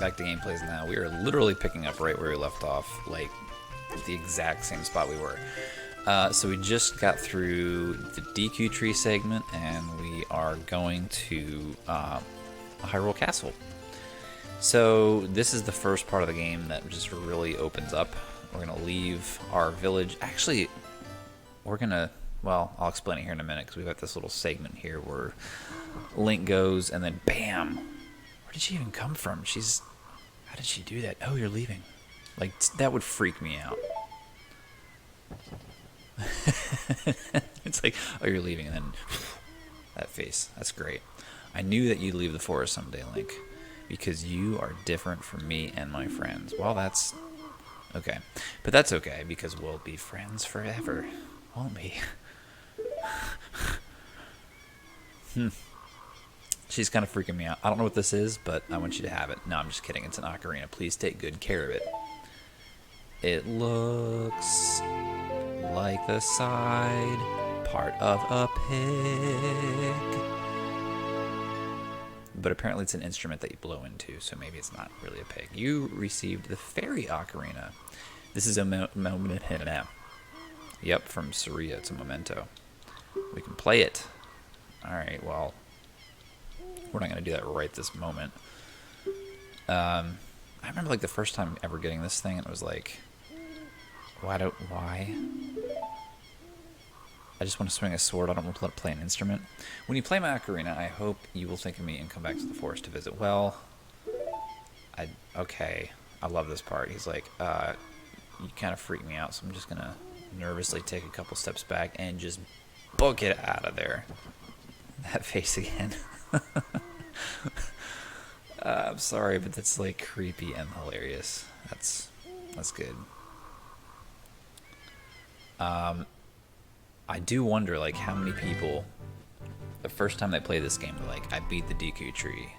back to GamePlaysNow. We are literally picking up right where we left off, like the exact same spot we were. So we just got through the deku tree segment, and we are going to Hyrule Castle. So this is the first part of the game that just really opens up. We're going to leave our village. Actually, we're going to, well, I'll explain it here in a minute, because we've got this little segment here where Link goes, and then bam! Where did she even come from? How did she do that? Oh, you're leaving. Like, that would freak me out. It's like, oh, you're leaving, and then that face. That's great. I knew that you'd leave the forest someday, Link, because you are different from me and my friends. Well, that's okay. But that's okay, because we'll be friends forever, won't we? She's kind of freaking me out. I don't know what this is, but I want you to have it. No, I'm just kidding. It's an ocarina. Please take good care of it. It looks like the side part of a pig. But apparently it's an instrument that you blow into, so maybe it's not really a pig. You received the fairy ocarina. This is a moment. Yep, from Saria. It's a memento. We can play it. Alright, well, we're not going to do that right this moment. I remember like the first time ever getting this thing, and it was like, why? I just want to swing a sword. I don't want to play an instrument. When you play my ocarina, I hope you will think of me and come back to the forest to visit. Well, okay. I love this part. He's like, you kind of freak me out, so I'm just going to nervously take a couple steps back and just book it out of there. That face again. I'm sorry, but that's like creepy and hilarious. That's good. I do wonder, like, how many people, the first time they play this game, they're like, I beat the deku tree.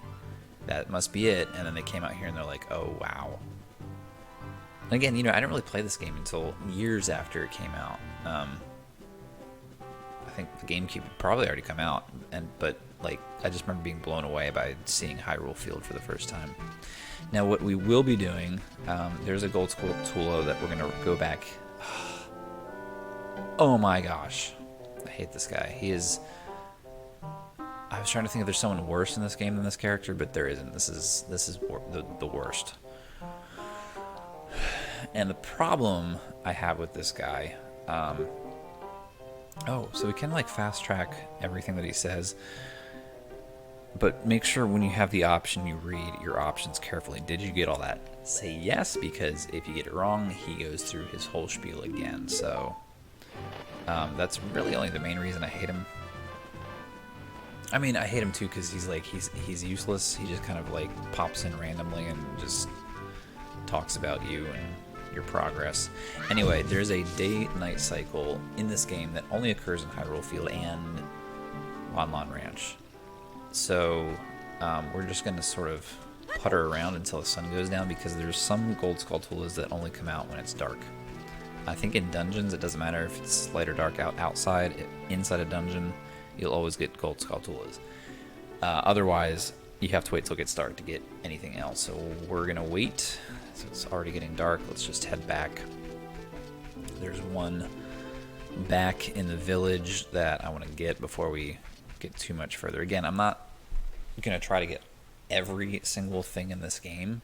That must be it. And then they came out here and they're like, oh, wow. And again, you know, I didn't really play this game until years after it came out. I think the GameCube had probably already come out, but like I just remember being blown away by seeing Hyrule Field for the first time. Now, what we will be doing, there's a gold Tulo that we're gonna go back. Oh my gosh, I hate this guy. He is. I was trying to think if there's someone worse in this game than this character, but there isn't. This is the worst. And the problem I have with this guy. Oh, so we can like fast track everything that he says, but make sure when you have the option you read your options carefully. Did you get all that? Say yes, because if you get it wrong, he goes through his whole spiel again. So that's really only the main reason I hate him. I mean, I hate him too because he's useless. He just kind of like pops in randomly and just talks about you and your progress. Anyway, there's a day-night cycle in this game that only occurs in Hyrule Field and Lon Lon Ranch. So we're just going to sort of putter around until the sun goes down, because there's some gold Skulltulas that only come out when it's dark. I think in dungeons it doesn't matter if it's light or dark outside. Inside a dungeon you'll always get gold Skulltulas. Otherwise you have to wait till it gets dark to get anything else. So we're going to wait. So it's already getting dark. Let's just head back. There's one back in the village that I want to get before we get too much further. Again, I'm not going to try to get every single thing in this game.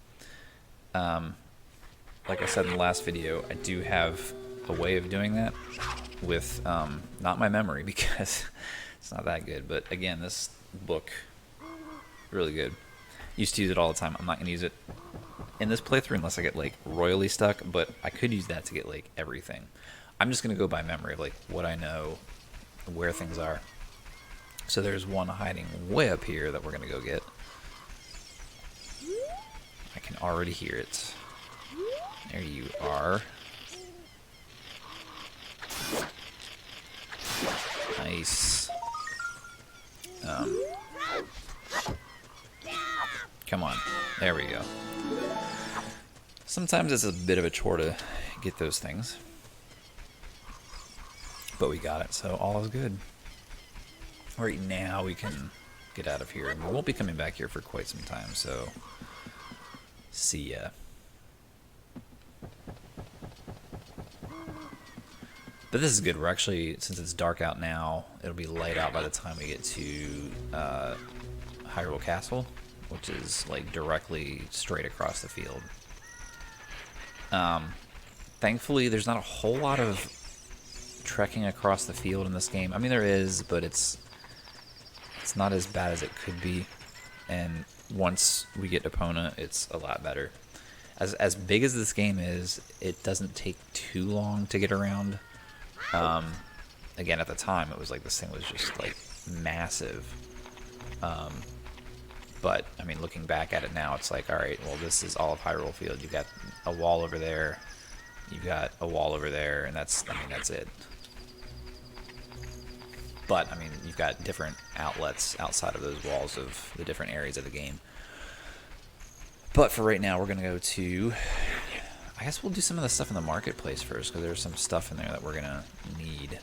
Like I said in the last video, I do have a way of doing that with not my memory, because it's not that good. But again, this book, really good. Used to use it all the time. I'm not going to use it in this playthrough unless I get like royally stuck, but I could use that to get like everything. I'm just going to go by memory of like what I know, where things are. So there's one hiding way up here that we're going to go get. I can already hear it. There you are. Nice. Come on. There we go. Sometimes it's a bit of a chore to get those things, but we got it, so all is good. Right now we can get out of here, and we won't be coming back here for quite some time, so See ya. But this is good. We're actually, since it's dark out now, it'll be light out by the time we get to Hyrule Castle, which is like directly straight across the field. Thankfully, there's not a whole lot of trekking across the field in this game. I mean, there is, but it's not as bad as it could be. And once we get Epona, it's a lot better. As big as this game is, it doesn't take too long to get around. Again, at the time, it was like this thing was just like massive. But I mean, looking back at it now, it's like, all right, well, this is all of Hyrule Field. You've got a wall over there, you've got a wall over there, and that's it. But I mean, you've got different outlets outside of those walls of the different areas of the game. But for right now, we're gonna go to, I guess we'll do some of the stuff in the marketplace first, because there's some stuff in there that we're gonna need.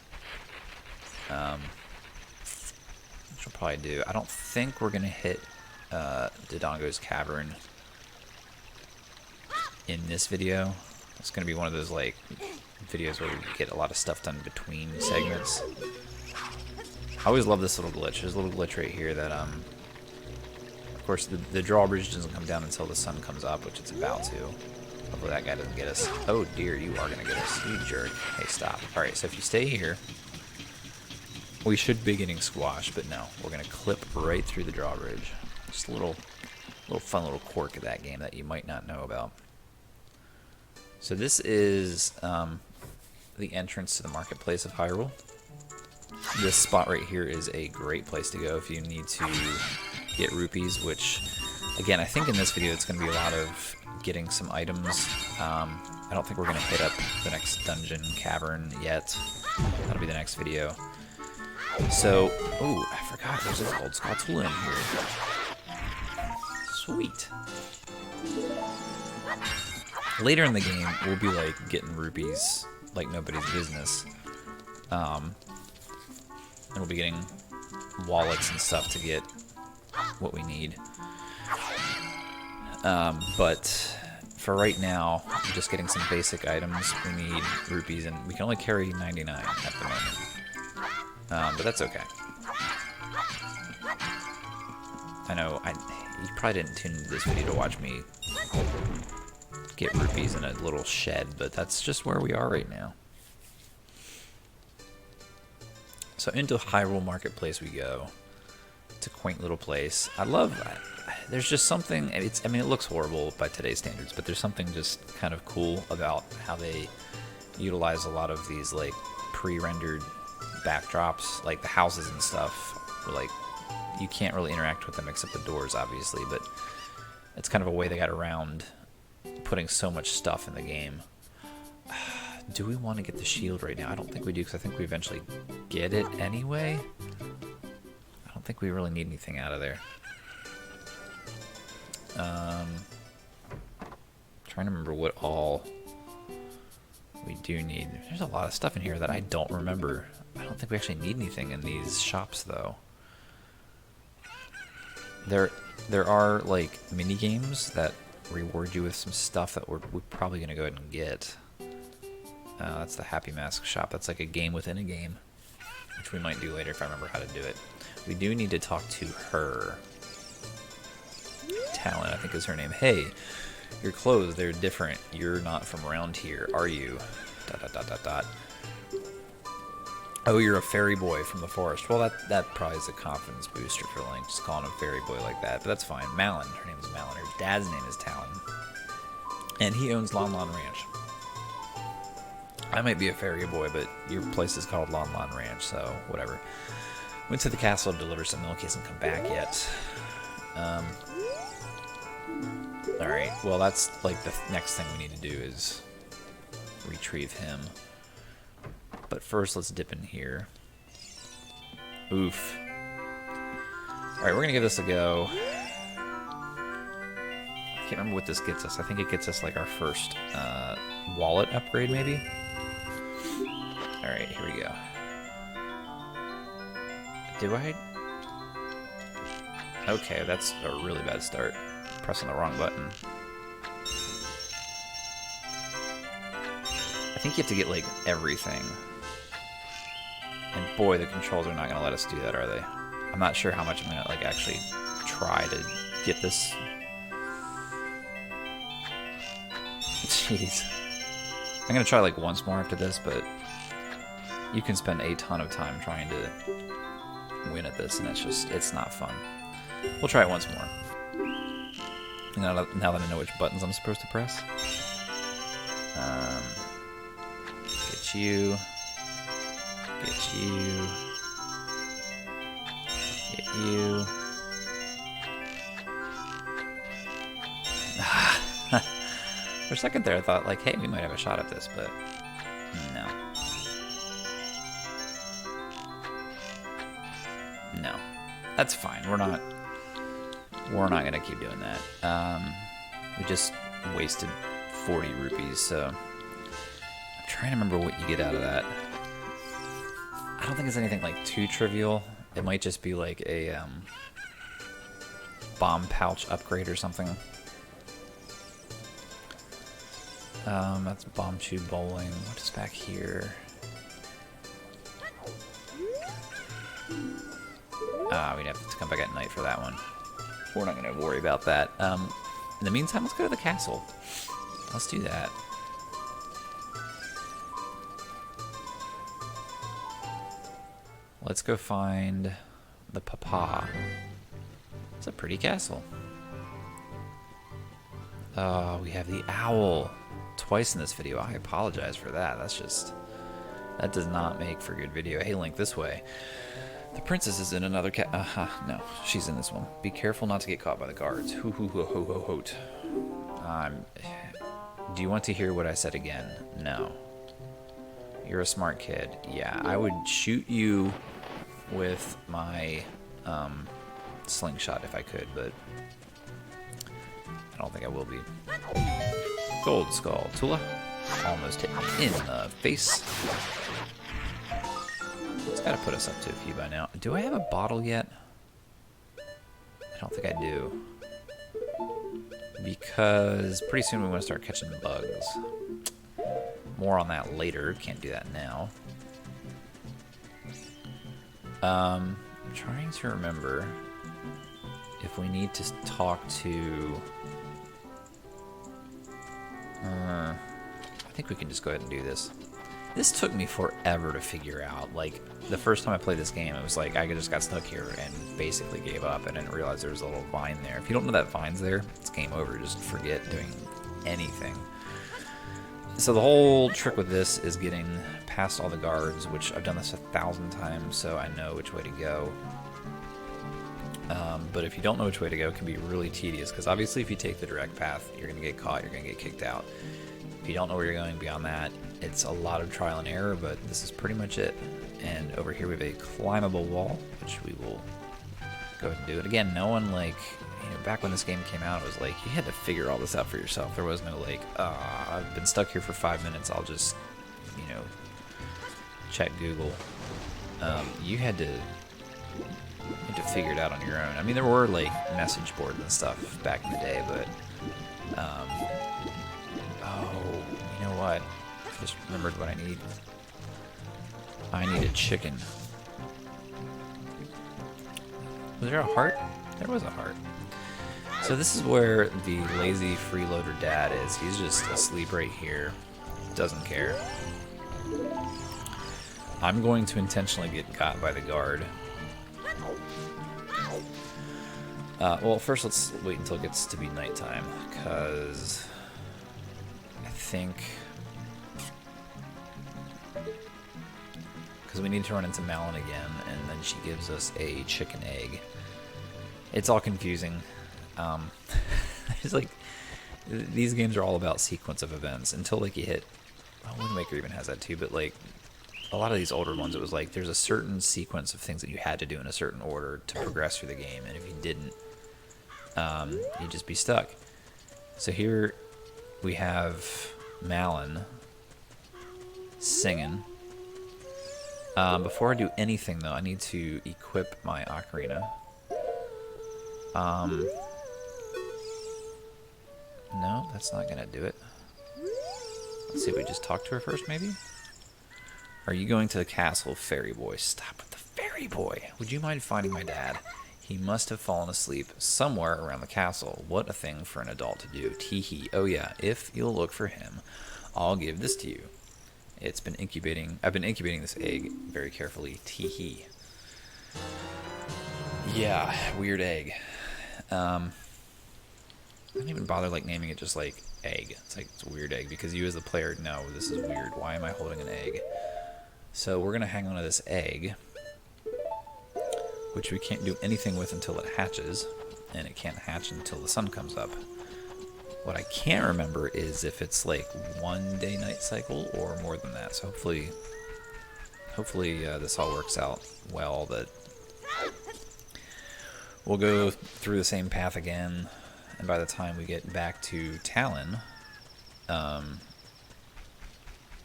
Which we'll probably do. I don't think we're gonna hit Dodongo's Cavern in this video. It's gonna be one of those like videos where we get a lot of stuff done between segments. I always love this little glitch. There's a little glitch right here that of course the drawbridge doesn't come down until the sun comes up, which it's about to. Hopefully that guy doesn't get us. Oh dear, you are gonna get us, you jerk. Hey, stop. Alright, so if you stay here, we should be getting squashed, but no, we're gonna clip right through the drawbridge. Just a little fun little quirk of that game that you might not know about. So this is the entrance to the marketplace of Hyrule. This spot right here is a great place to go if you need to get rupees, which, again, I think in this video it's going to be a lot of getting some items. I don't think we're going to hit up the next dungeon cavern yet. That'll be the next video. So, oh, I forgot there's a gold Skulltula in here. Sweet. Later in the game, we'll be like getting rupees like nobody's business. And we'll be getting wallets and stuff to get what we need. But for right now, I'm just getting some basic items. We need rupees, and we can only carry 99 at the moment. But that's okay. I know, you probably didn't tune into this video to watch me get rupees in a little shed, but that's just where we are right now. So into Hyrule Marketplace we go. It's a quaint little place. I love, there's just something, I mean, it looks horrible by today's standards, but there's something just kind of cool about how they utilize a lot of these like pre-rendered backdrops, like the houses and stuff. Where, like, you can't really interact with them except the doors, obviously, but it's kind of a way they got around putting so much stuff in the game. Do we want to get the shield right now? I don't think we do, because I think we eventually get it anyway. I don't think we really need anything out of there. Trying to remember what all we do need. There's a lot of stuff in here that I don't remember. I don't think we actually need anything in these shops, though. There are like mini games that reward you with some stuff that we're probably gonna go ahead and get. That's the Happy Mask shop. That's like a game within a game, which we might do later if I remember how to do it. We do need to talk to her. Talon, I think is her name. Hey, your clothes, they're different. You're not from around here, are you? ... Oh, you're a fairy boy from the forest. Well, that probably is a confidence booster for Link, just calling him fairy boy like that, but that's fine. Malon, her name is Malon. Her dad's name is Talon. And he owns Lon Lon Ranch. I might be a fairy boy, but your place is called Lon Lon Ranch, so whatever. Went to the castle to deliver some milk. He hasn't come back yet. Alright, well, that's like the next thing we need to do is retrieve him. But first, let's dip in here. Oof. Alright, we're gonna give this a go. I can't remember what this gets us. I think it gets us like our first wallet upgrade, maybe? Alright, here we go. Do I? Okay, that's a really bad start. Pressing the wrong button. I think you have to get, like, everything. And boy, the controls are not going to let us do that, are they? I'm not sure how much I'm going to, like, actually try to get this. Jeez. I'm going to try, like, once more after this, but you can spend a ton of time trying to win at this, and it's not fun. We'll try it once more. Now that I know which buttons I'm supposed to press. Get you. Get you. Get you. For a second there, I thought, like, hey, we might have a shot at this, but no. No. That's fine. We're not going to keep doing that. We just wasted 40 rupees, so I'm trying to remember what you get out of that. I don't think it's anything, like, too trivial. It might just be, like, a bomb pouch upgrade or something. That's bomb tube bowling. What is back here? We'd have to come back at night for that one. We're not going to worry about that. In the meantime, let's go to the castle. Let's do that. Let's go find the Papa. It's a pretty castle. Oh, we have the owl. Twice in this video. I apologize for that. That does not make for good video. Hey, Link, this way. The princess is in another no, she's in this one. Be careful not to get caught by the guards. Hoo hoo hoo ho ho hoot. Do you want to hear what I said again? No. You're a smart kid. Yeah, I would shoot you with my slingshot if I could, but I don't think I will be. Gold Skull. Tula almost hit me in the face. It's got to put us up to a few by now. Do I have a bottle yet? I don't think I do. Because pretty soon we want to start catching bugs. More on that later. Can't do that now. I'm trying to remember if we need to talk to... I think we can just go ahead and do this. This took me forever to figure out. Like, the first time I played this game, it was like I just got stuck here and basically gave up. I didn't realize there was a little vine there. If you don't know that vine's there, it's game over. Just forget doing anything. So the whole trick with this is getting past all the guards, which I've done this 1,000 times, so I know which way to go. But if you don't know which way to go, it can be really tedious, because obviously if you take the direct path, you're going to get caught, you're going to get kicked out. If you don't know where you're going beyond that, it's a lot of trial and error, but this is pretty much it. And over here we have a climbable wall, which we will go ahead and do. And again, no one, like, you know, back when this game came out, it was like, you had to figure all this out for yourself. There was no, like, I've been stuck here for 5 minutes, I'll just, you know, check Google. You had to figure it out on your own. I mean, there were, like, message boards and stuff back in the day, but, oh, you know what? I just remembered what I need. I need a chicken. Was there a heart? There was a heart. So this is where the lazy freeloader dad is. He's just asleep right here. Doesn't care. I'm going to intentionally get caught by the guard. Well, first let's wait until it gets to be nighttime, because I think... Because we need to run into Malin again, and then she gives us a chicken egg. It's all confusing. It's like, these games are all about sequence of events until, like, you hit... Well, Wind Waker even has that too, but, like, a lot of these older ones, it was like there's a certain sequence of things that you had to do in a certain order to progress through the game, and if you didn't, you'd just be stuck. So here we have Malin singing. Before I do anything, though, I need to equip my Ocarina. No, that's not gonna do it. Let's see if we just talk to her first, maybe? Are you going to the castle, fairy boy? Stop with the fairy boy. Would you mind finding my dad? He must have fallen asleep somewhere around the castle. What a thing for an adult to do. Teehee. Oh yeah, if you'll look for him, I'll give this to you. It's been incubating. I've been incubating this egg very carefully. Teehee. Yeah, weird egg. I don't even bother like naming it just like egg. It's like it's a weird egg because you as the player know this is weird. Why am I holding an egg? So we're gonna hang on to this egg, which we can't do anything with until it hatches, and it can't hatch until the sun comes up. What I can't remember is if it's like 1 day night cycle or more than that. So hopefully this all works out well. That we'll go through the same path again, and by the time we get back to Talon,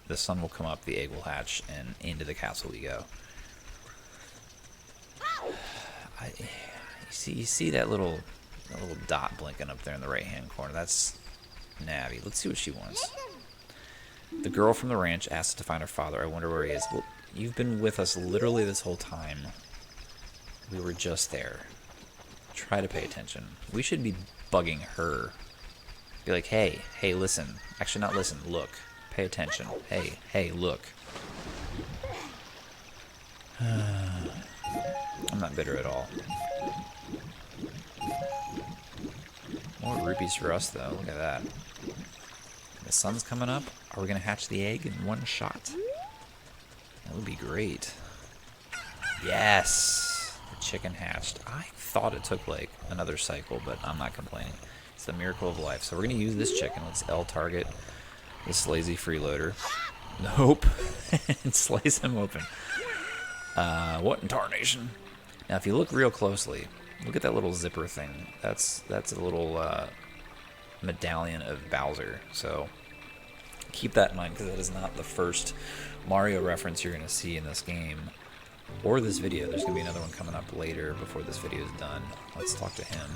the sun will come up, the egg will hatch, and into the castle we go. You see that little dot blinking up there in the right-hand corner? That's Navi. Let's see what she wants. The girl from the ranch asked to find her father. I wonder where he is. Well, you've been with us literally this whole time. We were just there. Try to pay attention. We should be bugging her. Be like, hey, listen. Actually, not listen. Look. Pay attention. Hey, look. I'm not bitter at all. More rupees for us, though. Look at that. The sun's coming up. Are we going to hatch the egg in one shot? That would be great. Yes! The chicken hatched. I thought it took, like, another cycle, but I'm not complaining. It's the miracle of life. So we're going to use this chicken. Let's L target this lazy freeloader. Nope. And slice him open. What in tarnation? Now, if you look real closely, look at that little zipper thing. That's a little medallion of Bowser. So keep that in mind, because that is not the first Mario reference you're going to see in this game or this video. There's going to be another one coming up later before this video is done. Let's talk to him.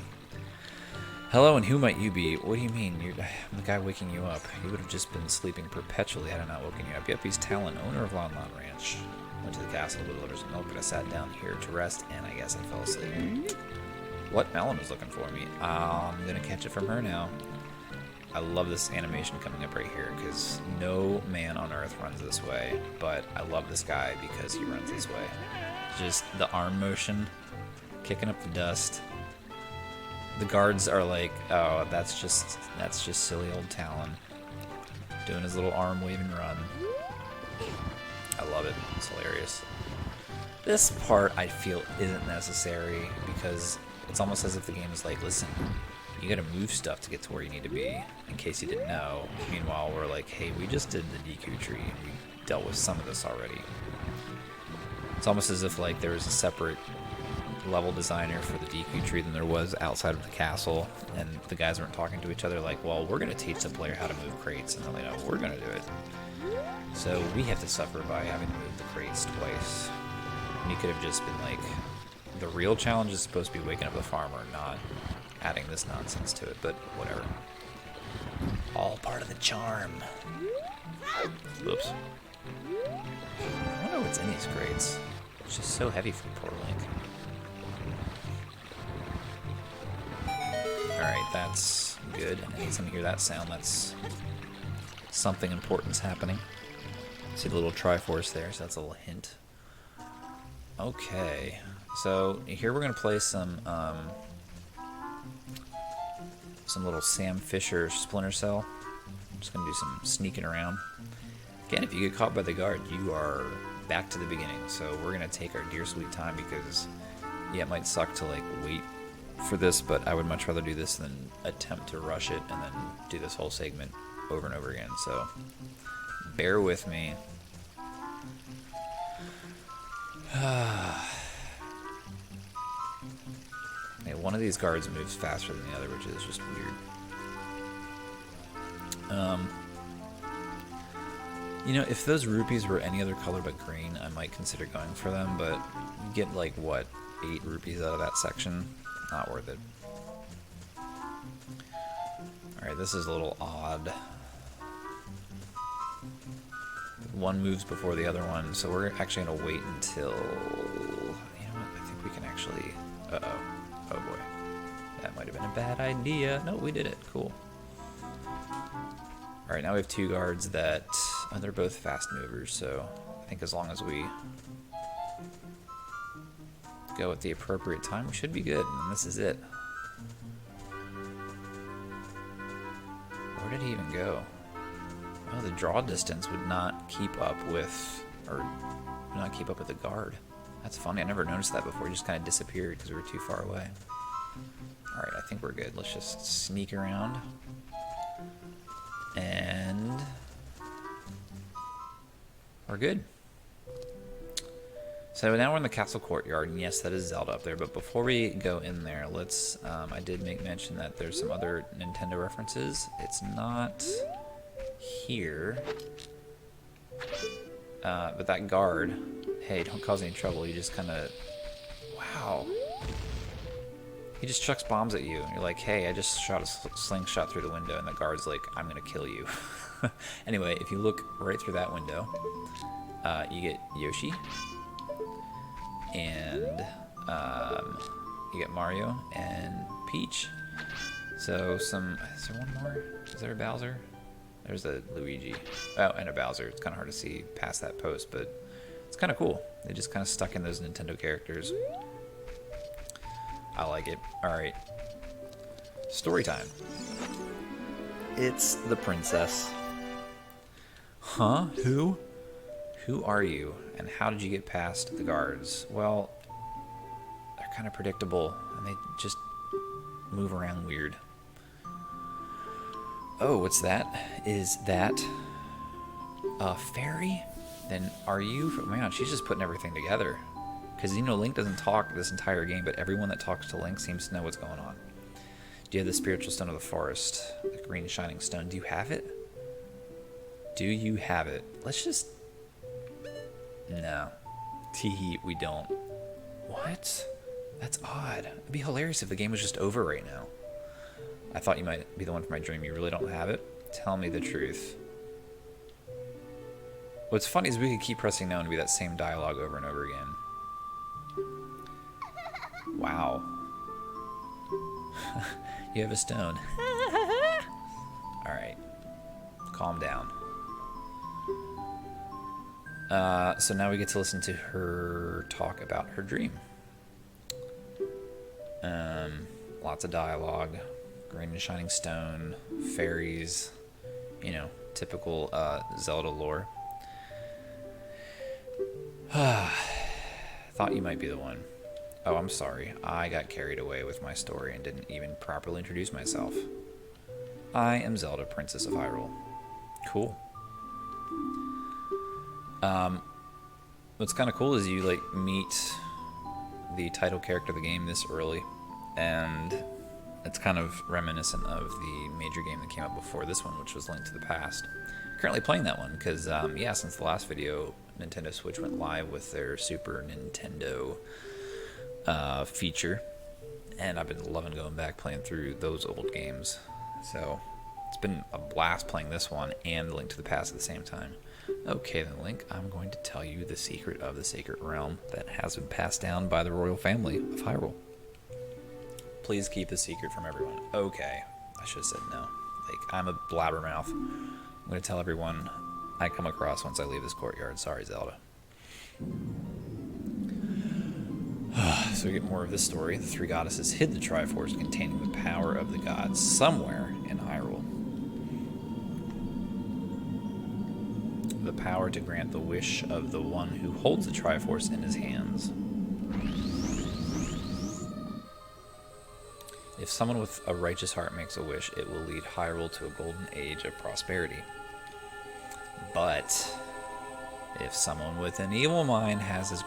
Hello, and who might you be? What do you mean? I'm the guy waking you up. You would have just been sleeping perpetually had I not woken you up. Yep, he's Talon, owner of Lon Lon Ranch. Went to the castle with orders of milk, but I sat down here to rest, and I guess I fell asleep. What? Malin was looking for me. I'm gonna catch it from her now. I love this animation coming up right here, because no man on Earth runs this way, but I love this guy because he runs this way. Just the arm motion, kicking up the dust. The guards are like, oh, that's just silly old Talon doing his little arm wave and run. I love it. It's hilarious. This part I feel isn't necessary because it's almost as if the game is like, listen, you gotta move stuff to get to where you need to be, in case you didn't know. Meanwhile, we're like, hey, we just did the deku tree and we dealt with some of this already. It's almost as if like there was a separate level designer for the deku tree than there was outside of the castle, and the guys weren't talking to each other like, well, we're going to teach the player how to move crates, and they're like, no, we're going to do it. So we have to suffer by having to move the crates twice. And you could have just been like, the real challenge is supposed to be waking up the farmer, not adding this nonsense to it, but whatever. All part of the charm. Oops. I wonder what's in these crates. It's just so heavy for poor Link. Alright, that's good. Anytime you hear that sound, that's something important's happening. See the little Triforce there, so that's a little hint. Okay, so here we're going to play some little Sam Fisher Splinter Cell. I'm just going to do some sneaking around. Again, if you get caught by the guard, you are back to the beginning. So we're going to take our dear sweet time because, yeah, it might suck to like wait for this, but I would much rather do this than attempt to rush it and then do this whole segment over and over again. So bear with me. Yeah, one of these guards moves faster than the other, which is just weird. You know, if those rupees were any other color but green, I might consider going for them, but you get like, what, 8 rupees out of that section? Not worth it. Alright, this is a little odd. one moves before the other one, so we're actually going to wait until... You know what? I think we can actually... Uh-oh. Oh boy. That might have been a bad idea. No, we did it. Cool. Alright, now we have two guards that... Oh, they're both fast movers, so I think as long as we go at the appropriate time, we should be good. And this is it. Where did he even go? Oh, the draw distance would not keep up with... Or would not keep up with the guard. That's funny. I never noticed that before. He just kind of disappeared because we were too far away. Alright, I think we're good. Let's just sneak around. And... we're good. So now we're in the castle courtyard, and yes, that is Zelda up there. But before we go in there, let's... I did make mention that there's some other Nintendo references. It's not here. But that guard... Hey, don't cause any trouble. You just kind of... Wow. He just chucks bombs at you. And you're like, hey, I just shot a slingshot through the window. And the guard's like, I'm going to kill you. Anyway, if you look right through that window, you get Yoshi. And you get Mario and Peach. So some... Is there one more? Is there a Bowser? There's a Luigi. Oh, and a Bowser. It's kind of hard to see past that post, but it's kind of cool. They just kind of stuck in those Nintendo characters. I like it. Alright. Story time. It's the princess. Huh? Who? Who are you? And how did you get past the guards? Well, they're kind of predictable, and they just move around weird. Oh, what's that? Is that a fairy? Then are you... Man, she's just putting everything together. Because, you know, Link doesn't talk this entire game, but everyone that talks to Link seems to know what's going on. Do you have the spiritual stone of the forest? The green shining stone. Do you have it? Do you have it? Let's just... No. Teehee, we don't. What? That's odd. It'd be hilarious if the game was just over right now. I thought you might be the one from my dream. You really don't have it? Tell me the truth. What's funny is we could keep pressing no and be that same dialogue over and over again. Wow. You have a stone. Alright. Calm down. So now we get to listen to her talk about her dream. Lots of dialogue. Green and shining stone. Fairies. You know, typical Zelda lore. Thought you might be the one. Oh, I'm sorry. I got carried away with my story and didn't even properly introduce myself. I am Zelda, Princess of Hyrule. Cool. What's kind of cool is you like meet the title character of the game this early, and it's kind of reminiscent of the major game that came out before this one, which was Link to the Past. Currently playing that one because, yeah, since the last video, Nintendo Switch went live with their Super Nintendo feature, and I've been loving going back playing through those old games. So it's been a blast playing this one and Link to the Past at the same time. Okay then, Link, I'm going to tell you the secret of the Sacred Realm that has been passed down by the royal family of Hyrule. Please keep the secret from everyone. Okay, I should have said no. Like, I'm a blabbermouth. I'm going to tell everyone I come across once I leave this courtyard. Sorry, Zelda. So we get more of this story. The three goddesses hid the Triforce containing the power of the gods somewhere in Hyrule. The power to grant the wish of the one who holds the Triforce in his hands. If someone with a righteous heart makes a wish, it will lead Hyrule to a golden age of prosperity. But if someone with an evil mind has his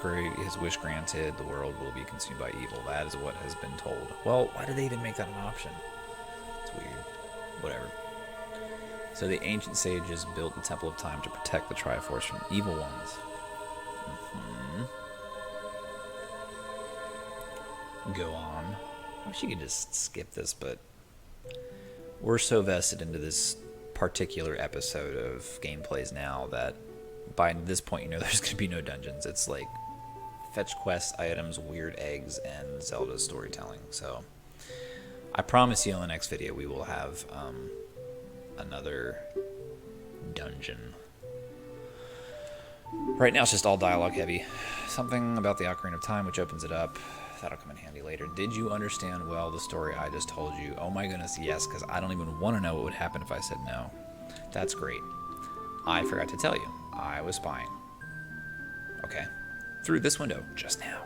wish granted, the world will be consumed by evil. That is what has been told. Well, why did they even make that an option? It's weird. Whatever. So the ancient sages built the Temple of Time to protect the Triforce from evil ones. Go on. I wish you could just skip this, but we're so vested into this particular episode of GamePlaysNow that by this point, you know there's going to be no dungeons. It's like fetch quest items, weird eggs, and Zelda's storytelling. So I promise you in the next video we will have another dungeon. Right now it's just all dialogue heavy. Something about the Ocarina of Time, which opens it up. That'll come in handy later. Did you understand well the story I just told you? Oh my goodness, yes, because I don't even want to know what would happen if I said no. That's great. I forgot to tell you. I was spying. Okay. Through this window, just now.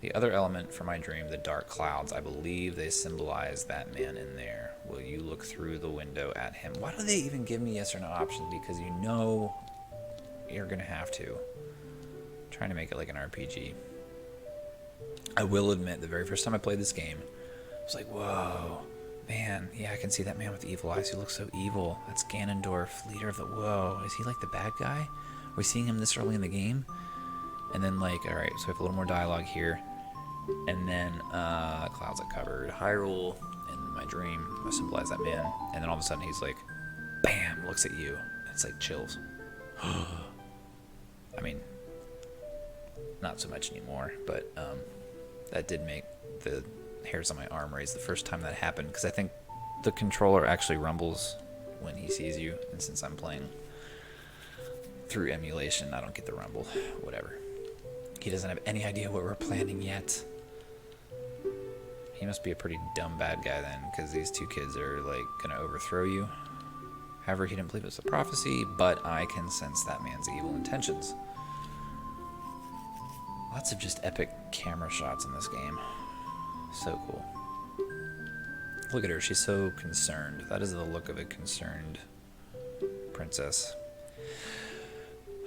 The other element for my dream, the dark clouds, I believe they symbolize that man in there. Will you look through the window at him? Why do they even give me yes or no options? Because you know you're going to have to. I'm trying to make it like an RPG. I will admit, the very first time I played this game, I was like, whoa, man, yeah, I can see that man with the evil eyes who looks so evil. That's Ganondorf, leader of the... Whoa, is he like the bad guy? Are we seeing him this early in the game? And then, like, alright, so we have a little more dialogue here. And then, clouds are covered. Hyrule, in my dream, I symbolize that man. And then all of a sudden he's like, bam, looks at you. It's like chills. I mean, not so much anymore, but that did make the hairs on my arm raise the first time that happened, because I think the controller actually rumbles when he sees you, and since I'm playing through emulation, I don't get the rumble. Whatever. He doesn't have any idea what we're planning yet. He must be a pretty dumb bad guy then, because these two kids are like gonna overthrow you. However, he didn't believe it was a prophecy, but I can sense that man's evil intentions. Lots of just epic camera shots in this game. So cool. Look at her, she's so concerned. That is the look of a concerned princess.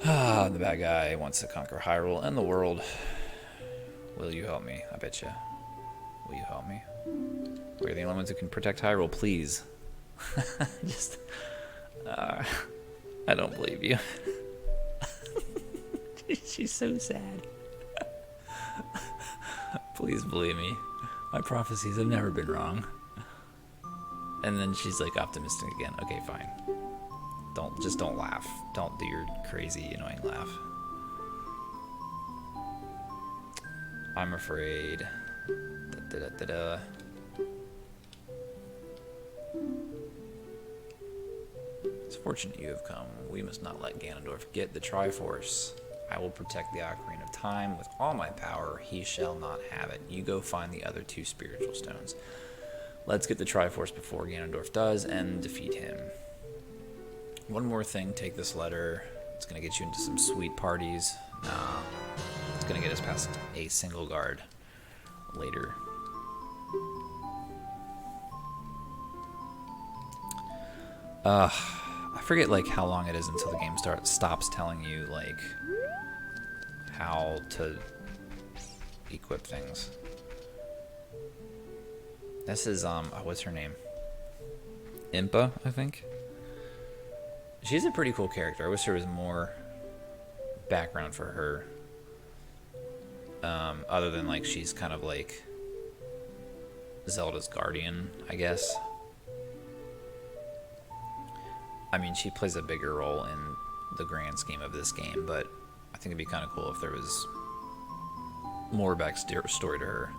Ah, the bad guy wants to conquer Hyrule and the world. Will you help me? I bet you. Will you help me? We're the only ones who can protect Hyrule, please. Just... I don't believe you. She's so sad. Please believe me. My prophecies have never been wrong. And then she's like optimistic again. Okay, fine. Don't laugh. Don't do your crazy, annoying laugh. I'm afraid. It's fortunate you have come. We must not let Ganondorf get the Triforce. I will protect the Ocarina of Time with all my power. He shall not have it. You go find the other two spiritual stones. Let's get the Triforce before Ganondorf does and defeat him. One more thing, take this letter. It's going to get you into some sweet parties. Nah, it's going to get us past a single guard later. I forget like how long it is until the game stops telling you like how to equip things. This is what's her name? Impa, I think. She's a pretty cool character. I wish there was more background for her. Other than like she's kind of like Zelda's guardian, I guess. I mean, she plays a bigger role in the grand scheme of this game, but I think it'd be kind of cool if there was more backstory to her.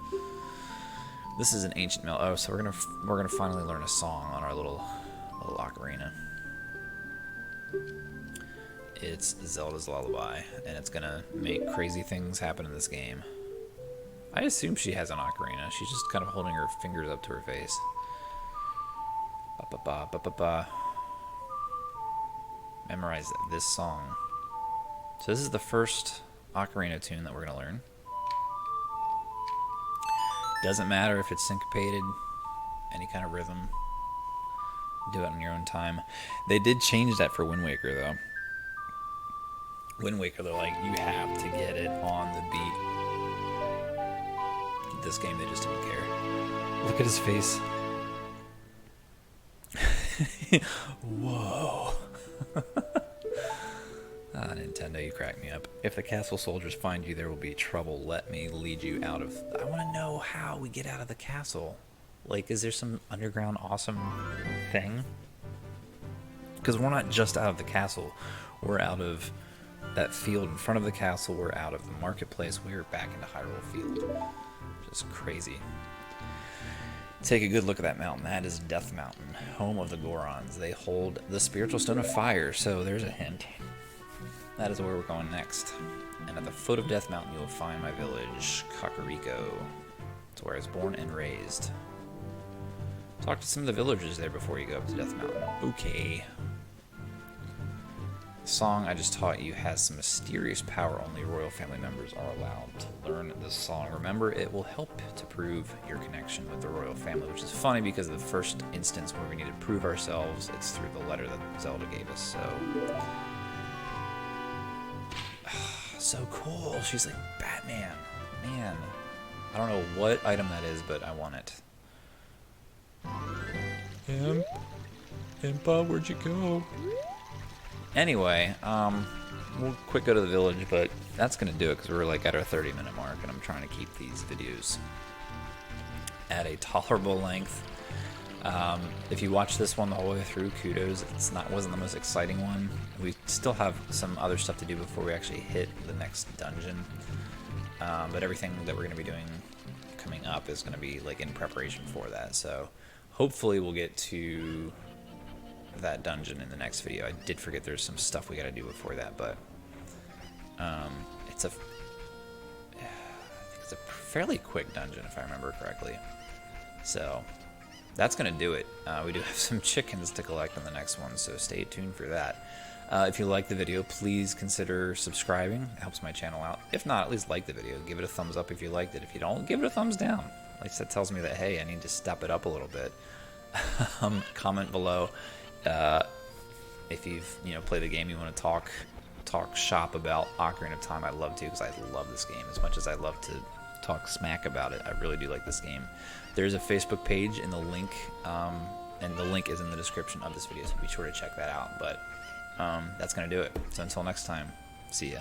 This is an ancient melody. Oh, so we're gonna finally learn a song on our little ocarina. It's Zelda's Lullaby, and it's gonna make crazy things happen in this game. I assume she has an ocarina. She's just kind of holding her fingers up to her face. Ba ba ba ba ba ba. Memorize this song. So this is the first ocarina tune that we're gonna learn. Doesn't matter if it's syncopated, any kind of rhythm. Do it on your own time. They did change that for Wind Waker though. Wind Waker, they're like, you have to get it on the beat. This game, they just don't care. Look at his face. Whoa. Nintendo, you crack me up. If the castle soldiers find you, there will be trouble. Let me lead you out of... I want to know how we get out of the castle. Like, is there some underground awesome thing? Because we're not just out of the castle. We're out of that field in front of the castle. We're out of the marketplace. We're back into Hyrule Field. Just crazy. Take a good look at that mountain. That is Death Mountain, home of the Gorons. They hold the spiritual stone of fire, so there's a hint. That is where we're going next. And at the foot of Death Mountain, you will find my village, Kakariko. It's where I was born and raised. Talk to some of the villagers there before you go up to Death Mountain. Okay. The song I just taught you has some mysterious power. Only royal family members are allowed to learn this song. Remember, it will help to prove your connection with the royal family, which is funny because the first instance where we need to prove ourselves, it's through the letter that Zelda gave us. So cool. She's like Batman. Man. I don't know what item that is, but I want it. Impa, where'd you go? Anyway, we'll quick go to the village, but that's going to do it because we're like at our 30-minute mark, and I'm trying to keep these videos at a tolerable length. If you watch this one the whole way through, kudos. Wasn't the most exciting one. We still have some other stuff to do before we actually hit the next dungeon. But everything that we're going to be doing coming up is going to be like in preparation for that. So hopefully we'll get to that dungeon in the next video. I did forget there's some stuff we got to do before that, but I think it's a fairly quick dungeon if I remember correctly. So that's going to do it. We do have some chickens to collect on the next one, so stay tuned for that. If you like the video, please consider subscribing. It helps my channel out. If not, at least like the video. Give it a thumbs up if you liked it. If you don't, give it a thumbs down. At least that tells me that, hey, I need to step it up a little bit. Comment below if you've played the game, you want to talk shop about Ocarina of Time. I'd love to, because I love this game as much as I love to talk smack about it. I really do like this game. There's a Facebook page in the link, and the link is in the description of this video, so be sure to check that out. But that's going to do it. So until next time, see ya.